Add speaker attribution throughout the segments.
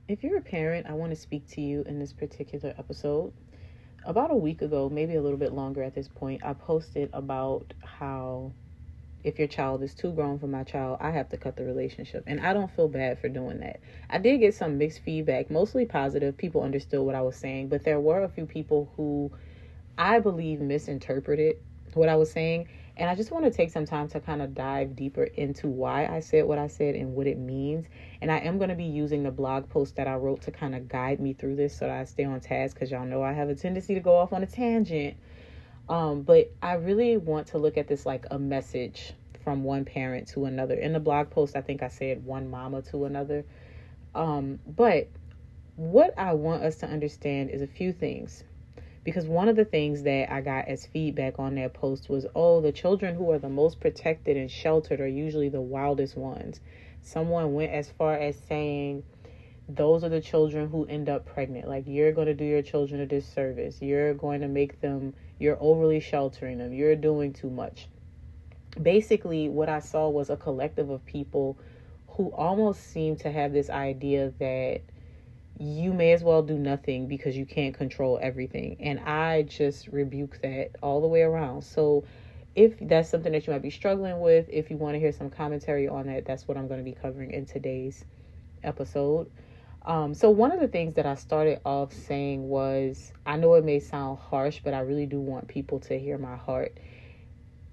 Speaker 1: If you're a parent, I want to speak to you in this particular episode. About a week ago, maybe a little bit longer at this point, I posted about how if your child is too grown for my child, I have to cut the relationship. And I don't feel bad for doing that. I did get some mixed feedback, mostly positive. People understood what I was saying, but there were a few people who I believe misinterpreted what I was saying. And I just want to take some time to kind of dive deeper into why I said what I said and what it means. And I am going to be using the blog post that I wrote to kind of guide me through this so that I stay on task, because y'all know I have a tendency to go off on a tangent. But I really want to look at this like a message from one parent to another. In the blog post, I think I said one mama to another. But what I want us to understand is a few things. Because one of the things that I got as feedback on that post was, oh, the children who are the most protected and sheltered are usually the wildest ones. Someone went as far as saying, those are the children who end up pregnant. Like, you're going to do your children a disservice. You're going to make them, you're overly sheltering them. You're doing too much. Basically, what I saw was a collective of people who almost seemed to have this idea that you may as well do nothing because you can't control everything. And I just rebuke that all the way around. So if that's something that you might be struggling with, if you want to hear some commentary on that, that's what I'm going to be covering in today's episode. So one of the things that I started off saying was, I know it may sound harsh, but I really do want people to hear my heart.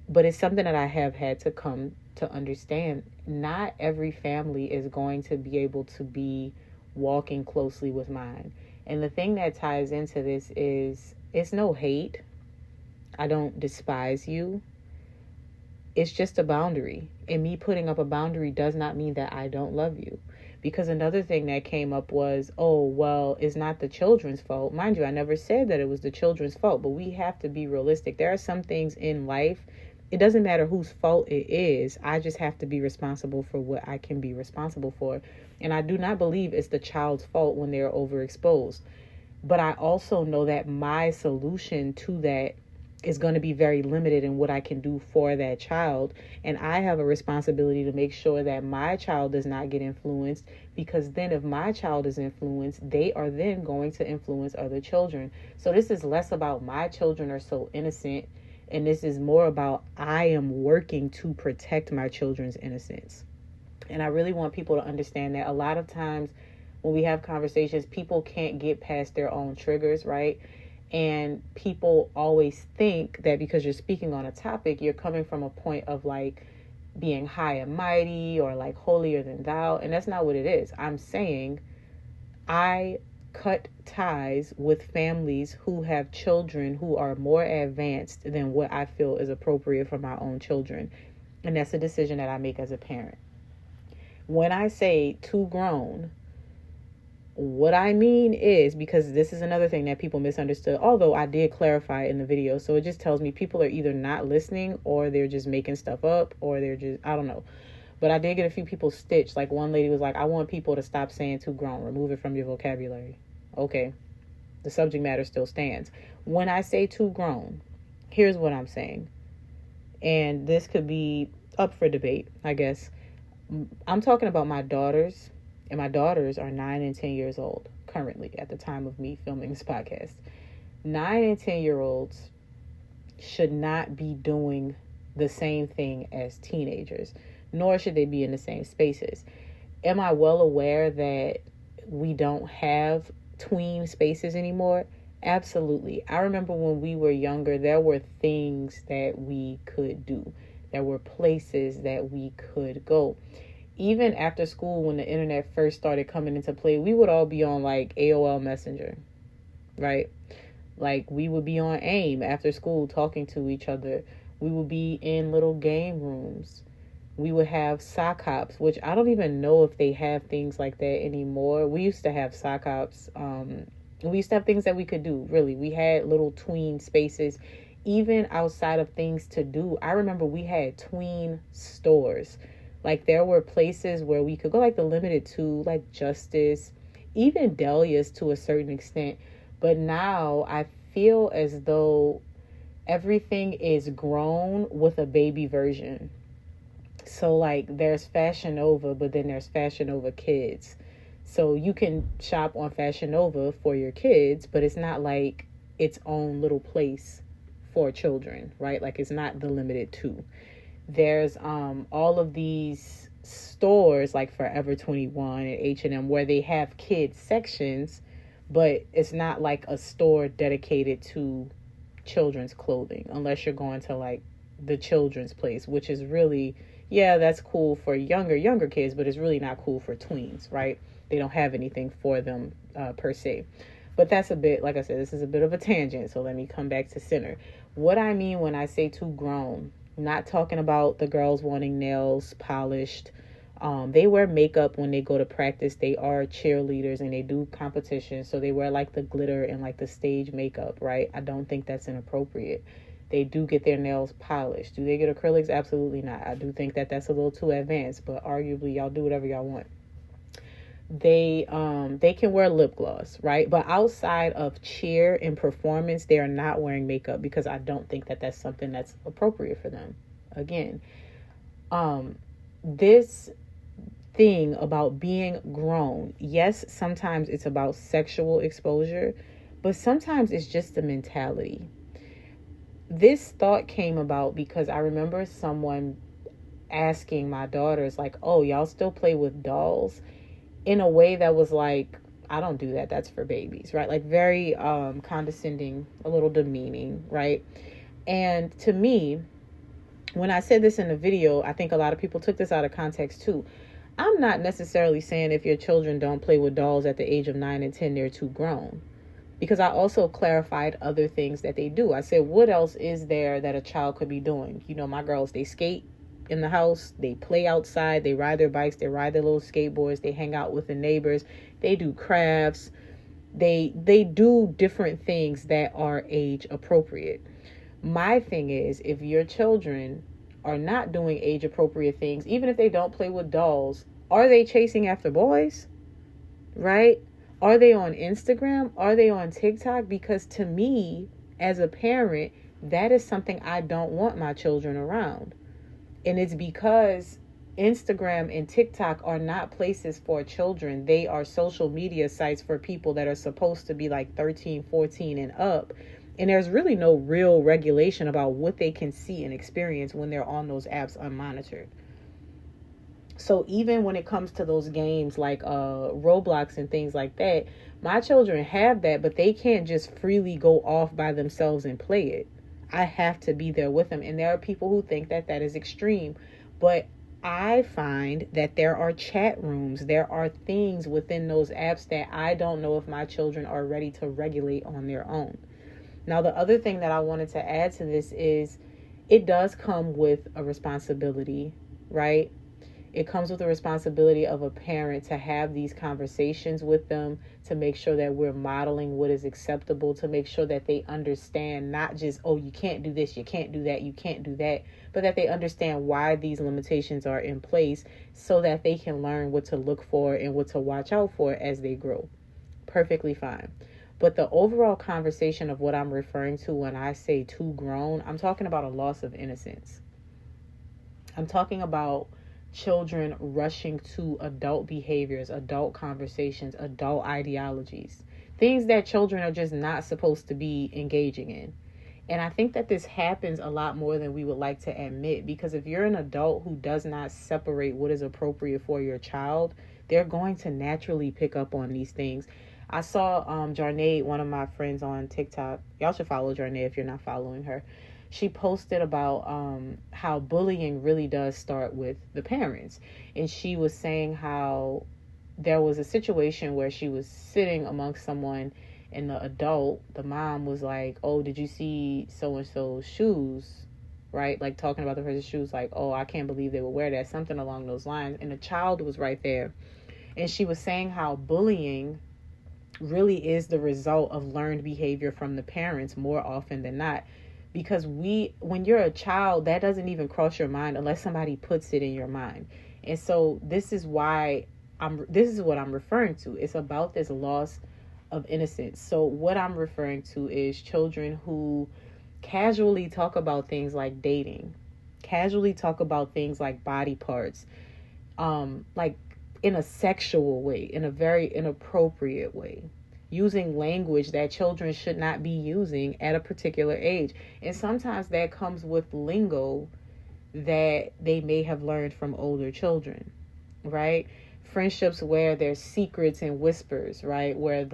Speaker 1: But it's something that I have had to come to understand. Not every family is going to be able to be walking closely with mine. And the thing that ties into this is, it's no hate. I don't despise you. It's just a boundary. And me putting up a boundary does not mean that I don't love you. Because another thing that came up was, oh, well, it's not the children's fault. Mind you, I never said that it was the children's fault, but we have to be realistic. There are some things in life, it doesn't matter whose fault it is. I just have to be responsible for what I can be responsible for. And I do not believe it's the child's fault when they're overexposed. But I also know that my solution to that is going to be very limited in what I can do for that child. And I have a responsibility to make sure that my child does not get influenced, because then if my child is influenced, they are then going to influence other children. So this is less about my children are so innocent, and this is more about I am working to protect my children's innocence. And I really want people to understand that a lot of times when we have conversations, people can't get past their own triggers, right? And people always think that because you're speaking on a topic, you're coming from a point of like being high and mighty or like holier than thou. And that's not what it is. I'm saying I cut ties with families who have children who are more advanced than what I feel is appropriate for my own children. And that's a decision that I make as a parent. When I say too grown, what I mean is, because this is another thing that people misunderstood, although I did clarify in the video. So it just tells me people are either not listening or they're just making stuff up, or they're just, I don't know. But I did get a few people stitched. Like one lady was like, I want people to stop saying too grown. Remove it from your vocabulary. Okay. The subject matter still stands. When I say too grown, here's what I'm saying. And this could be up for debate, I guess. I'm talking about my daughters. And my daughters are 9 and 10 years old currently at the time of me filming this podcast. 9 and 10-year-olds should not be doing the same thing as teenagers, nor should they be in the same spaces. Am I well aware that we don't have tween spaces anymore? Absolutely. I remember when we were younger, there were things that we could do. There were places that we could go. Even after school, when the internet first started coming into play, we would all be on like AOL Messenger, right? Like we would be on AIM after school talking to each other. We would be in little game rooms. We would have sock hops, which I don't even know if they have things like that anymore. We used to have sock hops. We used to have things that we could do, really. We had little tween spaces. Even outside of things to do, I remember we had tween stores. Like there were places where we could go, like the Limited 2, like Justice, even Delia's to a certain extent. But now I feel as though everything is grown with a baby version. So like there's Fashion Nova, but then there's Fashion Nova Kids. So you can shop on Fashion Nova for your kids, but it's not like its own little place for children, right? Like it's not the limited to. There's all of these stores like Forever 21 and H&M where they have kids sections, but it's not like a store dedicated to children's clothing unless you're going to like the children's place, which is really, yeah, that's cool for younger kids, but it's really not cool for tweens, right? They don't have anything for them per se. But that's a bit, like I said, this is a bit of a tangent, so let me come back to center. What I mean when I say too grown, not talking about the girls wanting nails polished. They wear makeup when they go to practice. They are cheerleaders and they do competitions, so they wear like the glitter and like the stage makeup, right? I don't think that's inappropriate. They do get their nails polished. Do they get acrylics? Absolutely not. I do think that that's a little too advanced, but arguably y'all do whatever y'all want. They can wear lip gloss, right? But outside of cheer and performance, they are not wearing makeup because I don't think that that's something that's appropriate for them. Again, this thing about being grown, yes, sometimes it's about sexual exposure, but sometimes it's just the mentality. This thought came about because I remember someone asking my daughters like, oh, y'all still play with dolls? In a way that was like, I don't do that. That's for babies, right? Like very condescending, a little demeaning, right? And to me, when I said this in the video, I think a lot of people took this out of context too. I'm not necessarily saying if your children don't play with dolls at the age of 9 and 10, they're too grown. Because I also clarified other things that they do. I said, what else is there that a child could be doing? You know, my girls, they skate in the house, they play outside, they ride their bikes, they ride their little skateboards, they hang out with the neighbors, they do crafts, they do different things that are age appropriate. My thing is, if your children are not doing age appropriate things, even if they don't play with dolls, are they chasing after boys? Right? Are they on Instagram? Are they on TikTok? Because to me, as a parent, that is something I don't want my children around. And it's because Instagram and TikTok are not places for children. They are social media sites for people that are supposed to be like 13, 14 and up. And there's really no real regulation about what they can see and experience when they're on those apps unmonitored. So even when it comes to those games like Roblox and things like that, my children have that, but they can't just freely go off by themselves and play it. I have to be there with them. And there are people who think that that is extreme. But I find that there are chat rooms. There are things within those apps that I don't know if my children are ready to regulate on their own. Now, the other thing that I wanted to add to this is it does come with a responsibility, right? It comes with the responsibility of a parent to have these conversations with them, to make sure that we're modeling what is acceptable, to make sure that they understand not just, oh, you can't do this, you can't do that, you can't do that, but that they understand why these limitations are in place so that they can learn what to look for and what to watch out for as they grow. Perfectly fine. But the overall conversation of what I'm referring to when I say too grown, I'm talking about a loss of innocence. I'm talking about children rushing to adult behaviors, adult conversations, adult ideologies, things that children are just not supposed to be engaging in. And I think that this happens a lot more than we would like to admit, because if you're an adult who does not separate what is appropriate for your child, they're going to naturally pick up on these things. I saw Jarnae, one of my friends on TikTok. Y'all should follow Jarnae if you're not following her. She posted about how bullying really does start with the parents. And she was saying how there was a situation where she was sitting amongst someone and the mom was like, oh, did you see so-and-so's shoes? Right? Like talking about the person's shoes, like, oh, I can't believe they would wear that. Something along those lines. And the child was right there. And she was saying how bullying really is the result of learned behavior from the parents more often than not. Because when you're a child, that doesn't even cross your mind unless somebody puts it in your mind. And so this is what I'm referring to. It's about this loss of innocence. So what I'm referring to is children who casually talk about things like dating, casually talk about things like body parts, like in a sexual way, in a very inappropriate way, using language that children should not be using at a particular age. And sometimes that comes with lingo that they may have learned from older children, right? Friendships where there's secrets and whispers, right? Where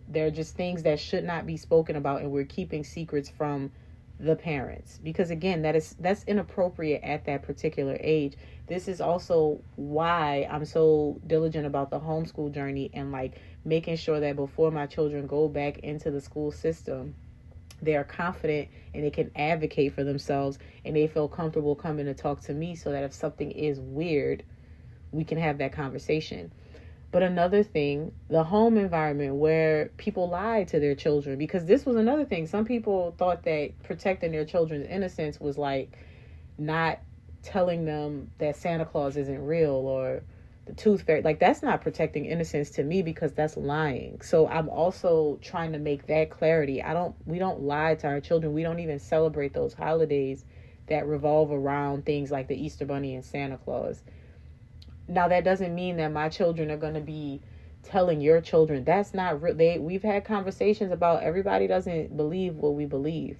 Speaker 1: they're just things that should not be spoken about, and we're keeping secrets from the parents, because again, that's inappropriate at that particular age. This is also why I'm so diligent about the homeschool journey, and like making sure that before my children go back into the school system, they are confident and they can advocate for themselves, and they feel comfortable coming to talk to me, so that if something is weird, we can have that conversation. But another thing, the home environment where people lie to their children, because this was another thing. Some people thought that protecting their children's innocence was like not telling them that Santa Claus isn't real or the tooth fairy. Like, that's not protecting innocence to me, because that's lying. So I'm also trying to make that clarity. We don't lie to our children. We don't even celebrate those holidays that revolve around things like the Easter Bunny and Santa Claus. Now, that doesn't mean that my children are going to be telling your children. That's not real. We've had conversations about everybody doesn't believe what we believe.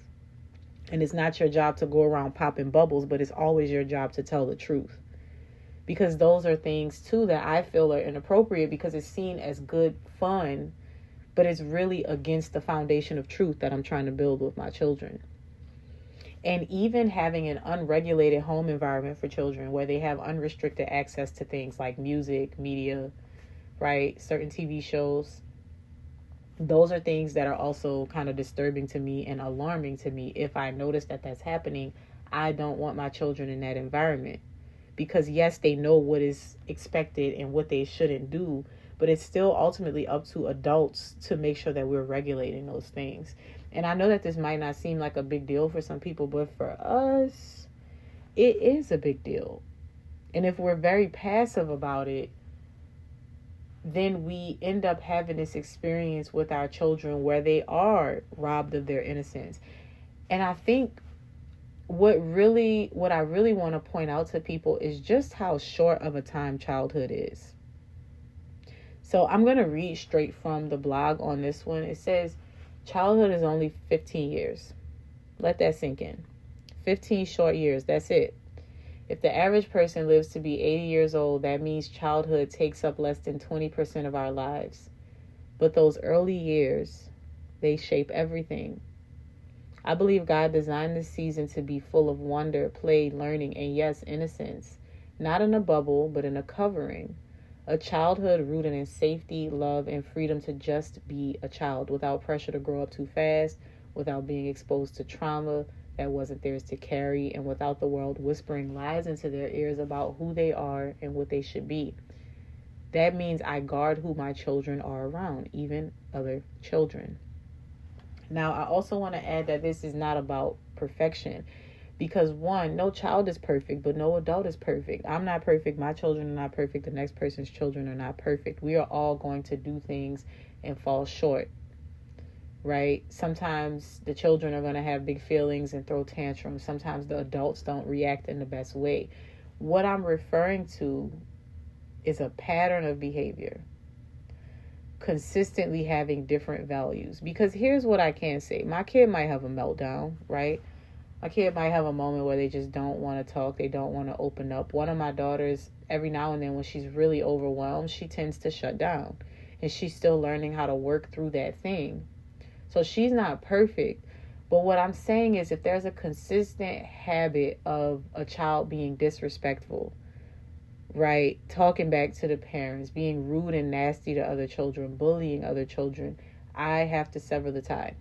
Speaker 1: And it's not your job to go around popping bubbles, but it's always your job to tell the truth. Because those are things, too, that I feel are inappropriate, because it's seen as good fun, but it's really against the foundation of truth that I'm trying to build with my children. And even having an unregulated home environment for children where they have unrestricted access to things like music, media, right? Certain TV shows. Those are things that are also kind of disturbing to me and alarming to me. If I notice that that's happening, I don't want my children in that environment. Because yes, they know what is expected and what they shouldn't do, but it's still ultimately up to adults to make sure that we're regulating those things. And I know that this might not seem like a big deal for some people, but for us, it is a big deal. And if we're very passive about it, then we end up having this experience with our children where they are robbed of their innocence. And I think what I really want to point out to people is just how short of a time childhood is. So I'm going to read straight from the blog on this one. It says, childhood is only 15 years. Let that sink in. 15 short years, that's it. If the average person lives to be 80 years old, that means childhood takes up less than 20% of our lives. But those early years, they shape everything. I believe God designed this season to be full of wonder, play, learning, and yes, innocence. Not in a bubble, but in a covering. A childhood rooted in safety, love, and freedom to just be a child without pressure to grow up too fast, without being exposed to trauma that wasn't theirs to carry, and without the world whispering lies into their ears about who they are and what they should be. That means I guard who my children are around, even other children. Now, I also want to add that this is not about perfection. Because one, no child is perfect, but no adult is perfect. I'm not perfect. My children are not perfect. The next person's children are not perfect. We are all going to do things and fall short, right? Sometimes the children are going to have big feelings and throw tantrums. Sometimes the adults don't react in the best way. What I'm referring to is a pattern of behavior, consistently having different values. Because here's what I can say. My kid might have a meltdown, right? My kid might have a moment where they just don't want to talk. They don't want to open up. One of my daughters, every now and then when she's really overwhelmed, she tends to shut down. And she's still learning how to work through that thing. So she's not perfect. But what I'm saying is, if there's a consistent habit of a child being disrespectful, right, talking back to the parents, being rude and nasty to other children, bullying other children, I have to sever the tie.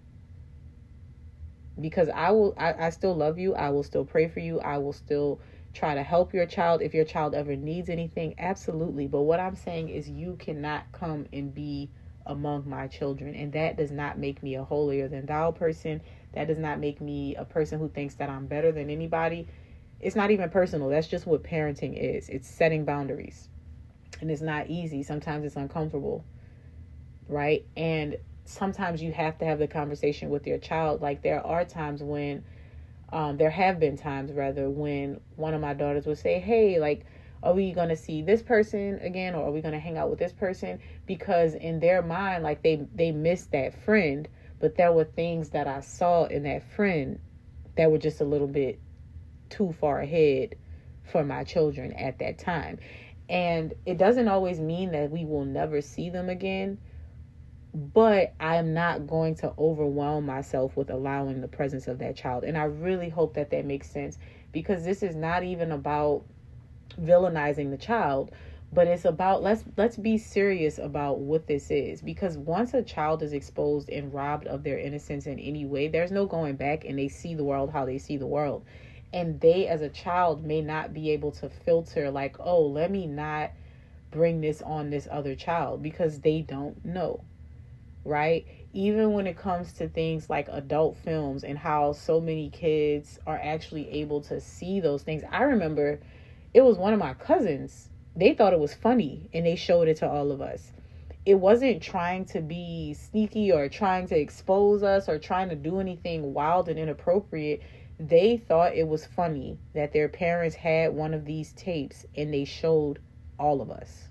Speaker 1: Because I still love you. I will still pray for you. I will still try to help your child. If your child ever needs anything, absolutely. But what I'm saying is, you cannot come and be among my children. And that does not make me a holier than thou person. That does not make me a person who thinks that I'm better than anybody. It's not even personal. That's just what parenting is. It's setting boundaries. And it's not easy. Sometimes it's uncomfortable, right? And sometimes you have to have the conversation with your child. Like, there have been times rather, when one of my daughters would say, hey, like, are we going to see this person again, or are we going to hang out with this person? Because in their mind, like they missed that friend, but there were things that I saw in that friend that were just a little bit too far ahead for my children at that time. And it doesn't always mean that we will never see them again, but I'm not going to overwhelm myself with allowing the presence of that child. And I really hope that that makes sense, because this is not even about villainizing the child, but it's about let's be serious about what this is. Because once a child is exposed and robbed of their innocence in any way, there's no going back, and they see the world how they see the world. And they, as a child, may not be able to filter like, oh, let me not bring this on this other child, because they don't know, right? Even when it comes to things like adult films and how so many kids are actually able to see those things. I remember it was one of my cousins. They thought it was funny and they showed it to all of us. It wasn't trying to be sneaky or trying to expose us or trying to do anything wild and inappropriate. They thought it was funny that their parents had one of these tapes and they showed all of us.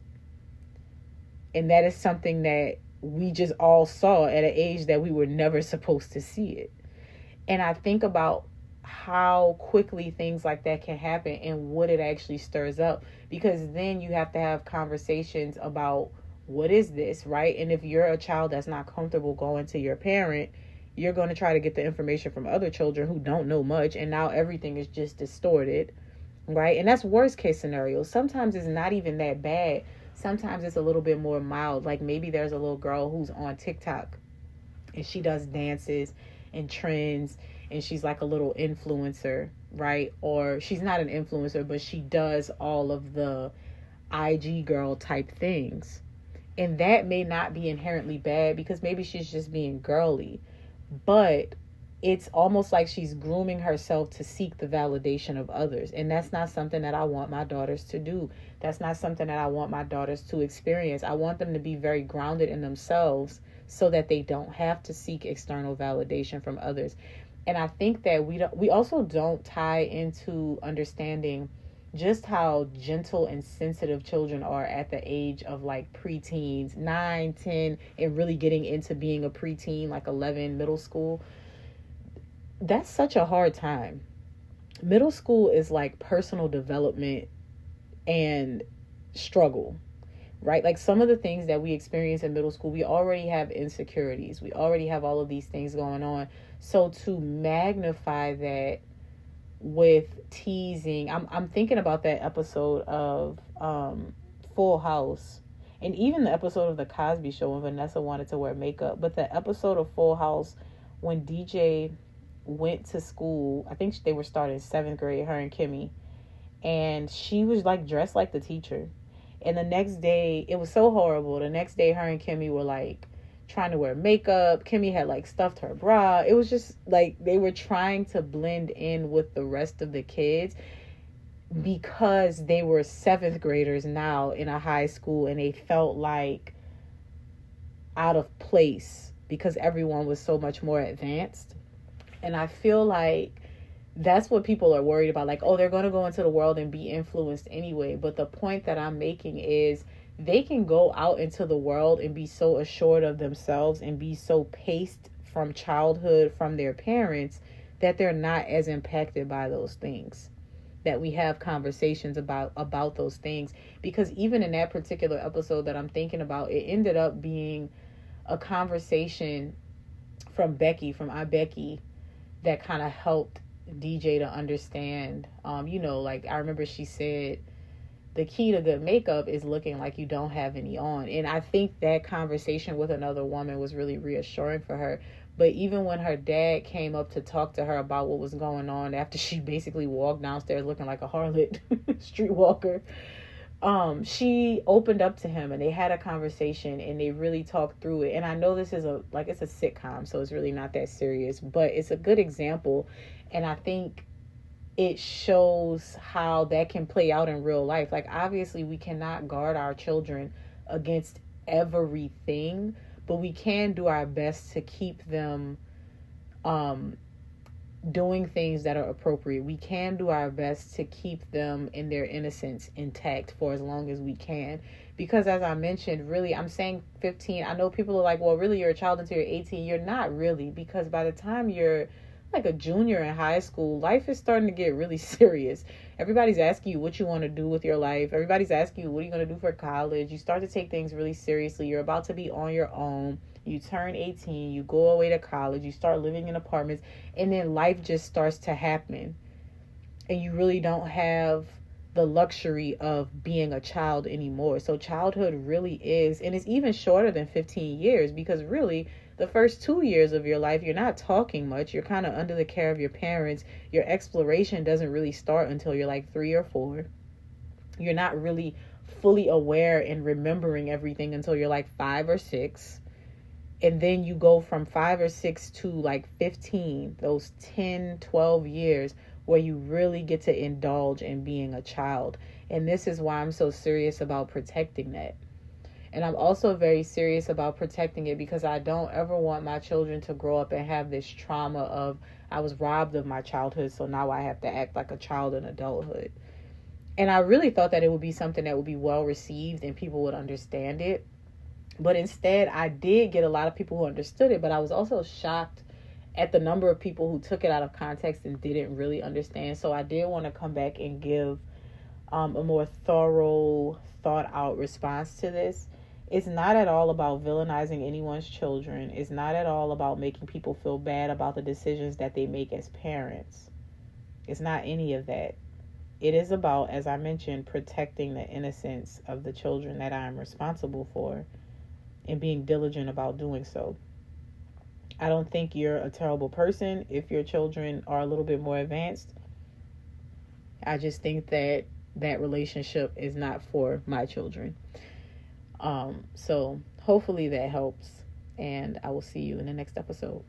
Speaker 1: And that is something that we just all saw at an age that we were never supposed to see it. And I think about how quickly things like that can happen and what it actually stirs up, because then you have to have conversations about what is this, right? And if you're a child that's not comfortable going to your parent, you're going to try to get the information from other children who don't know much, and now everything is just distorted, right? And that's worst case scenario. Sometimes it's not even that bad. Sometimes it's a little bit more mild. Like maybe there's a little girl who's on TikTok and she does dances and trends, and she's like a little influencer, right? Or she's not an influencer, but she does all of the IG girl type things. And that may not be inherently bad, because maybe she's just being girly. But it's almost like she's grooming herself to seek the validation of others. And that's not something that I want my daughters to do. That's not something that I want my daughters to experience. I want them to be very grounded in themselves so that they don't have to seek external validation from others. And I think that we also don't tie into understanding just how gentle and sensitive children are at the age of like preteens, 9, 10, and really getting into being a preteen, like 11, middle school. That's such a hard time. Middle school is like personal development and struggle, right? Like some of the things that we experience in middle school, we already have insecurities. We already have all of these things going on. So to magnify that with teasing, I'm thinking about that episode of Full House, and even the episode of The Cosby Show when Vanessa wanted to wear makeup. But the episode of Full House when DJ went to school, I think they were starting 7th grade, her and Kimmy, and she was like dressed like the teacher. And the next day, it was so horrible. The next day, her and Kimmy were like trying to wear makeup. Kimmy had like stuffed her bra. It was just like they were trying to blend in with the rest of the kids, because they were 7th graders now in a high school, and they felt like out of place because everyone was so much more advanced. And I feel like that's what people are worried about. Like, oh, they're going to go into the world and be influenced anyway. But the point that I'm making is they can go out into the world and be so assured of themselves and be so paced from childhood, from their parents, that they're not as impacted by those things, that we have conversations about those things. Because even in that particular episode that I'm thinking about, it ended up being a conversation from Becky, from iBecky, that kind of helped DJ to understand, like I remember she said, the key to good makeup is looking like you don't have any on. And I think that conversation with another woman was really reassuring for her. But even when her dad came up to talk to her about what was going on after she basically walked downstairs looking like a harlot streetwalker, she opened up to him and they had a conversation and they really talked through it. And I know this is it's a sitcom, so it's really not that serious, but it's a good example. And I think it shows how that can play out in real life. Like, obviously we cannot guard our children against everything, but we can do our best to keep them doing things that are appropriate. We can do our best to keep them in their innocence intact for as long as we can. Because as I mentioned, really, I'm saying 15. I know people are like, well, really, you're a child until you're 18. You're not really, because by the time you're like a junior in high school, life is starting to get really serious. Everybody's asking you what you want to do with your life. Everybody's asking you, what are you going to do for college? You start to take things really seriously. You're about to be on your own. You turn 18, you go away to college, you start living in apartments, and then life just starts to happen. And you really don't have the luxury of being a child anymore. So childhood really is, and it's even shorter than 15 years, because really the first 2 years of your life, you're not talking much. You're kind of under the care of your parents. Your exploration doesn't really start until you're like 3 or 4. You're not really fully aware and remembering everything until you're like 5 or 6. And then you go from 5 or 6 to like 15, those 10, 12 years where you really get to indulge in being a child. And this is why I'm so serious about protecting that. And I'm also very serious about protecting it because I don't ever want my children to grow up and have this trauma of, I was robbed of my childhood, so now I have to act like a child in adulthood. And I really thought that it would be something that would be well received and people would understand it. But instead, I did get a lot of people who understood it, but I was also shocked at the number of people who took it out of context and didn't really understand. So I did want to come back and give a more thorough, thought out response to this. It's not at all about villainizing anyone's children. It's not at all about making people feel bad about the decisions that they make as parents. It's not any of that. It is about, as I mentioned, protecting the innocence of the children that I am responsible for and being diligent about doing so. I don't think you're a terrible person if your children are a little bit more advanced. I just think that that relationship is not for my children. So hopefully that helps, and I will see you in the next episode.